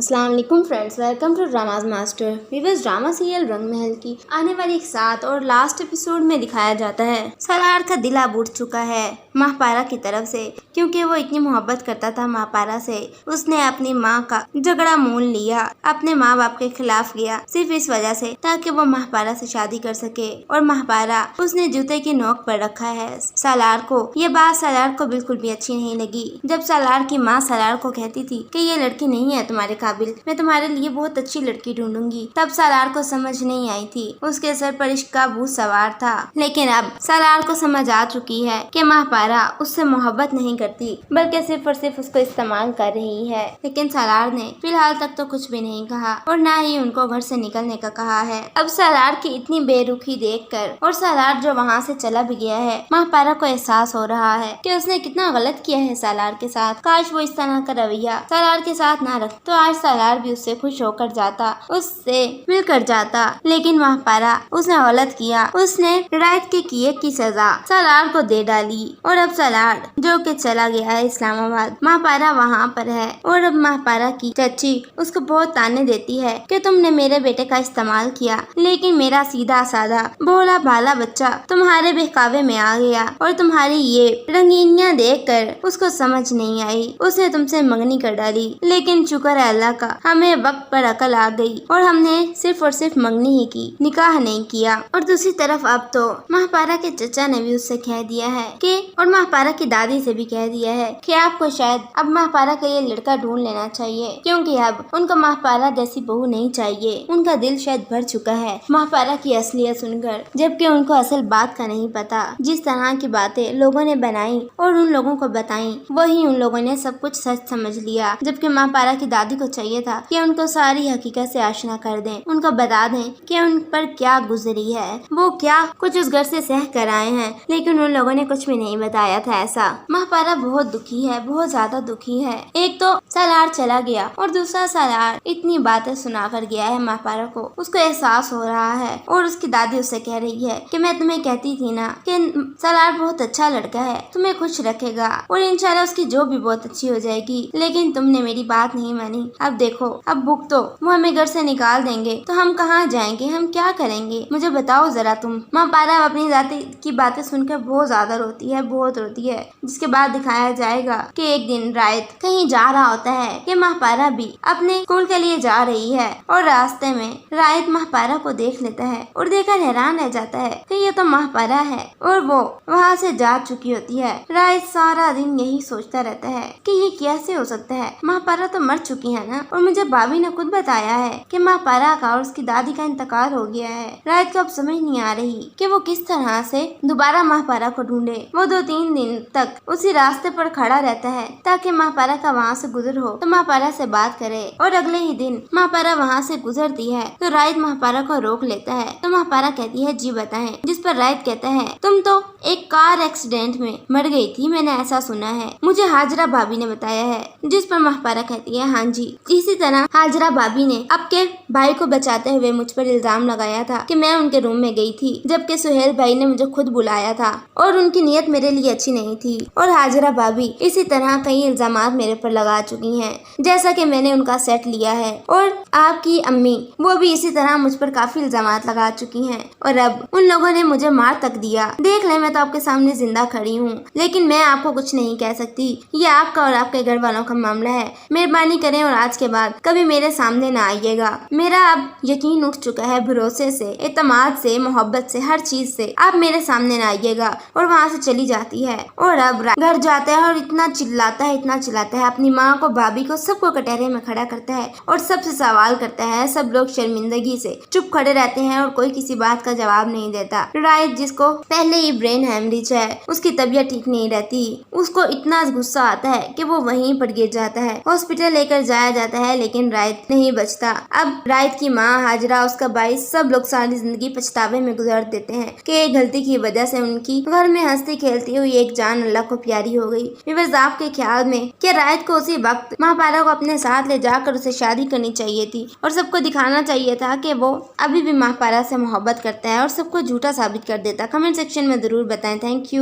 अस्सलाम वालेकुम friends, welcome to dramas master. Viewers, drama serial Rang Mahal की आने वाली एक 7 और लास्ट एपिसोड में दिखाया जाता है सालार का दिल अब उठ चुका है महापारा की तरफ से, क्योंकि वो इतनी मोहब्बत करता था महापारा से। उसने अपनी माँ का झगड़ा मोल लिया, अपने माँ बाप के खिलाफ गया सिर्फ इस वजह से ताकि वो महापारा से शादी कर सके। और महापारा उसने जूते की नोक पर रखा है सालार को। ये बात सालार को बिल्कुल भी अच्छी नहीं लगी। जब सालार की माँ सालार को कहती थी कि ये लड़की नहीं है तुम्हारे काबिल, मैं तुम्हारे लिए बहुत अच्छी लड़की ढूंढूंगी, तब सालार को समझ नहीं आई थी। उसके सर पर इश्क का भूत सवार था। लेकिन अब सालार को समझ आ चुकी है कि महापारा उससे मोहब्बत नहीं करती, बल्कि सिर्फ और सिर्फ उसको इस्तेमाल कर रही है। लेकिन सालार ने फिलहाल तक तो कुछ भी नहीं कहा और ना ही उनको घर से निकलने का कहा है। अब सालार की इतनी बेरुखी देखकर और सालार जो वहाँ से चला भी गया है, महापारा को एहसास हो रहा है कि उसने कितना गलत किया है सालार के साथ। काश वो इस तरह का रवैया सालार के साथ ना रख, तो आज सालार भी उससे खुश होकर जाता, उससे मिलकर जाता। लेकिन महापारा उसने गलत किया, उसने रायत के किए की सजा सालार को दे डाली। और अब सालार जो कि चला गया है इस्लामाबाद, महापारा वहाँ पर है। और अब महापारा की चाची उसको बहुत ताने देती है कि तुमने मेरे बेटे का इस्तेमाल किया, लेकिन मेरा सीधा साधा भोला भाला बच्चा तुम्हारे बहकावे में आ गया। और तुम्हारी ये रंगीनियाँ देखकर उसको समझ नहीं आई, उसने तुमसे मंगनी कर डाली। लेकिन शुक्र है अल्लाह का, हमें वक्त पर अकल आ गई और हमने सिर्फ और सिर्फ मंगनी ही की, निकाह नहीं किया। और दूसरी तरफ अब तो महापारा के चचा ने भी उससे कह दिया है कि, और महापारा की दादी से भी कह दिया है कि आपको शायद अब महापारा का ये लड़का ढूंढ लेना चाहिए, क्योंकि अब उनको महापारा जैसी बहू नहीं चाहिए। उनका दिल शायद भर चुका है महापारा की असलियत सुनकर, जबकि उनको असल बात का नहीं पता। जिस तरह की बातें लोगों ने बनाई और उन लोगों को बताई, वही उन लोगों ने सब कुछ सच समझ लिया। जबकि महापारा की दादी को चाहिए था कि उनको सारी हकीकत से आशना कर दें, उनको बता दें कि उन पर क्या गुजरी है, वो क्या कुछ उस घर से सह कर आए हैं। लेकिन उन लोगों ने कुछ भी नहीं बताया था ऐसा। महापारा बहुत दुखी है, बहुत ज्यादा दुखी है। एक तो सालार चला गया और दूसरा सालार इतनी बातें सुना कर गया है महापारा को। उसको एहसास हो रहा है और उसकी दादी उससे कह रही है कि मैं तुम्हें कहती थी ना कि सालार बहुत अच्छा लड़का है, तुम्हें खुश रखेगा और इंशाल्लाह उसकी जो भी बहुत अच्छी हो जाएगी। लेकिन तुमने मेरी बात नहीं मानी। अब देखो, अब भुगतो, तो वो हमें घर से निकाल देंगे तो हम कहाँ जाएंगे, हम क्या करेंगे, मुझे बताओ जरा तुम। महापारा अपनी दादी की बातें सुनकर बहुत ज्यादा रोती है, बहुत रोती है। जिसके बाद दिखाया जाएगा कि एक दिन रायत कहीं जा रहा होता है कि महापारा भी अपने स्कूल के लिए जा रही है और रास्ते में रायत महापारा को देख लेता है और देखकर हैरान रह जाता है कि ये तो महापारा है और वो वहाँ से जा चुकी होती है। रायत सारा दिन यही सोचता रहता है कि ये कैसे हो सकता है, महापारा तो मर चुकी है ना। और मुझे भाभी ने खुद बताया है कि महापारा का और उसकी दादी का इंतकाल हो गया है। रायत को अब समझ नहीं आ रही कि वो किस तरह से दोबारा महापारा को ढूंढे। वो 2-3 दिन तक उसी रास्ते पर खड़ा रहता है ताकि महापारा का वहाँ से गुजर हो तो महापारा से बात करे। और अगले ही दिन महापारा वहाँ से गुजरती है तो रायत महापारा को रोक लेता है। तो महापारा कहती है जी बताएं। जिस पर रायत कहता है तुम तो एक कार एक्सीडेंट में मर गई थी, मैंने ऐसा सुना है, मुझे हाजरा भाभी ने बताया है। जिस पर महापारा कहती है हाँ जी। इसी तरह हाजरा भाभी ने आपके भाई को बचाते हुए मुझ पर इल्जाम लगाया था कि मैं उनके रूम में गई थी, जबकि सुहेल भाई ने मुझे खुद बुलाया था और उनकी नीयत मेरे लिए अच्छी नहीं थी। और हाजरा भाभी इसी तरह कई इल्जामात मेरे पर लगा चुकी हैं, जैसा कि मैंने उनका सेट लिया है। और आपकी अम्मी वो भी इसी तरह मुझ पर काफी इल्जामात लगा चुकी हैं और अब उन लोगों ने मुझे मार तक दिया। देख ले, मैं तो आपके सामने जिंदा खड़ी हूँ, लेकिन मैं आपको कुछ नहीं कह सकती। ये आपका और आपके घर वालों का मामला है, मेहरबानी करें और आज के बाद कभी मेरे सामने ना आइएगा। मेरा अब यकीन उठ चुका है, भरोसे से, एतमाद से, मोहब्बत से, हर चीज से, आप मेरे सामने ना आइएगा। और वहाँ से चली जाती है और अब घर जाता है और इतना चिल्लाता है, इतना चिल्लाता है, अपनी माँ को, भाभी को, सबको कटहरे में खड़ा करता है और सबसे सवाल करता है। सब लोग शर्मिंदगी से चुप खड़े रहते हैं और कोई किसी बात का जवाब नहीं देता। रायत जिसको पहले ही ब्रेन हेमरेज है, उसकी तबीयत ठीक नहीं रहती, उसको इतना गुस्सा आता है कि वो वहीं पर गिर जाता है। हॉस्पिटल लेकर जाया जाता है लेकिन रायत नहीं बचता। अब रायत की माँ, हाजरा, उसका भाई, सब लोग सारी जिंदगी पछतावे में गुजार देते हैं कि एक गलती की वजह से उनकी घर में हंसती खेलती हुई एक जान अल्लाह को प्यारी हो गई। व्यूअर्स, आपके ख्याल में क्या रायत को उसी वक्त महापारा को अपने साथ ले जाकर उसे शादी करनी चाहिए थी और सबको दिखाना चाहिए था कि वो अभी भी महापारा से मोहब्बत करता है और सबको झूठा साबित कर देता? कमेंट सेक्शन में जरूर बताएं। Thank you.